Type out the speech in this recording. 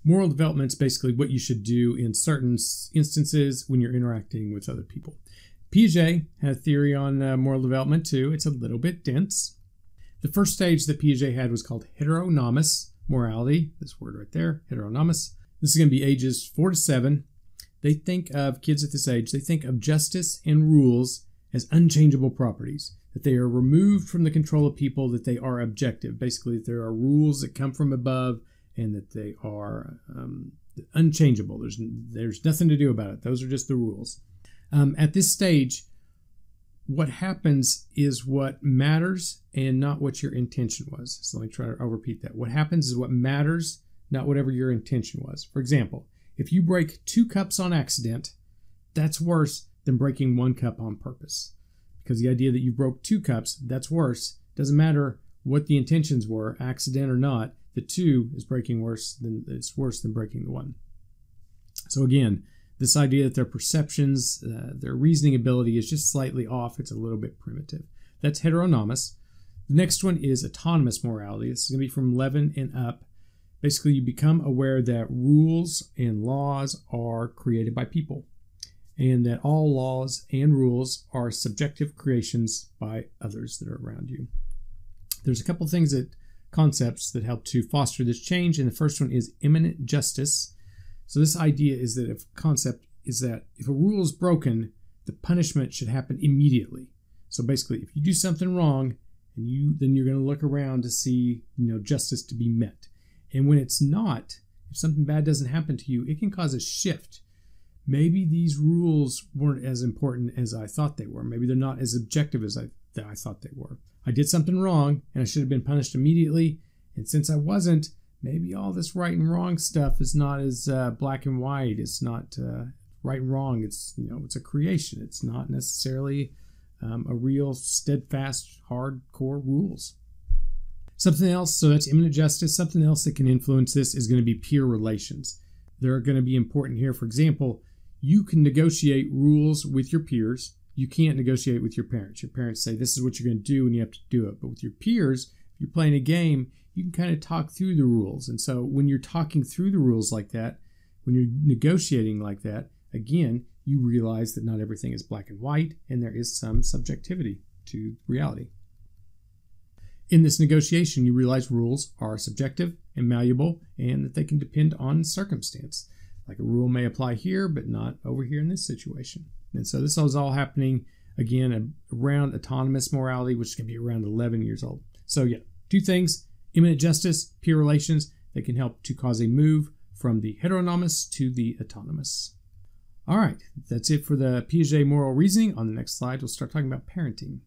Moral development is basically what you should do in certain instances when you're interacting with other people. Piaget had a theory on moral development too. It's a little bit dense. The first stage that Piaget had was called Heteronomous Morality. This word right there, heteronomous. This is going to be ages 4 to 7. They think of kids at this age, they think of justice and rules as unchangeable properties, that they are removed from the control of people, that they are objective. Basically, that there are rules that come from above and that they are unchangeable. There's nothing to do about it. Those are just the rules. At this stage, what happens is what matters and not what your intention was. So I'll repeat that. What happens is what matters, not whatever your intention was. For example, if you break 2 cups on accident, that's worse than breaking 1 cup on purpose. Because the idea that you broke 2 cups, that's worse. Doesn't matter what the intentions were, accident or not, the 2 is it's worse than breaking the 1. So again, this idea that their perceptions, their reasoning ability is just slightly off. It's a little bit primitive. That's heteronomous. The next one is autonomous morality. This is going to be from 11 and up. Basically, you become aware that rules and laws are created by people, and that all laws and rules are subjective creations by others that are around you. There's a couple things concepts that help to foster this change, and the first one is imminent justice. So this idea is that if a rule is broken, the punishment should happen immediately. So basically, if you do something wrong, then you're going to look around to see justice to be met. And when it's not, if something bad doesn't happen to you, it can cause a shift. Maybe these rules weren't as important as I thought they were. Maybe they're not as objective as I thought they were. I did something wrong and I should have been punished immediately. And since I wasn't, maybe all this right and wrong stuff is not as black and white. It's not right and wrong. It's a creation. It's not necessarily a real steadfast, hardcore rules. Something else, so that's imminent justice. Something else that can influence this is going to be peer relations. They're going to be important here. For example, you can negotiate rules with your peers. You can't negotiate with your parents. Your parents say this is what you're going to do and you have to do it. But with your peers, if you're playing a game, you can kind of talk through the rules. And so when you're talking through the rules like that, when you're negotiating like that, again, you realize that not everything is black and white and there is some subjectivity to reality. In this negotiation, you realize rules are subjective and malleable and that they can depend on circumstance. Like a rule may apply here, but not over here in this situation. And so this is all happening, again, around autonomous morality, which can be around 11 years old. So yeah, 2 things, imminent justice, peer relations, that can help to cause a move from the heteronomous to the autonomous. All right, that's it for the Piaget moral reasoning. On the next slide, we'll start talking about parenting.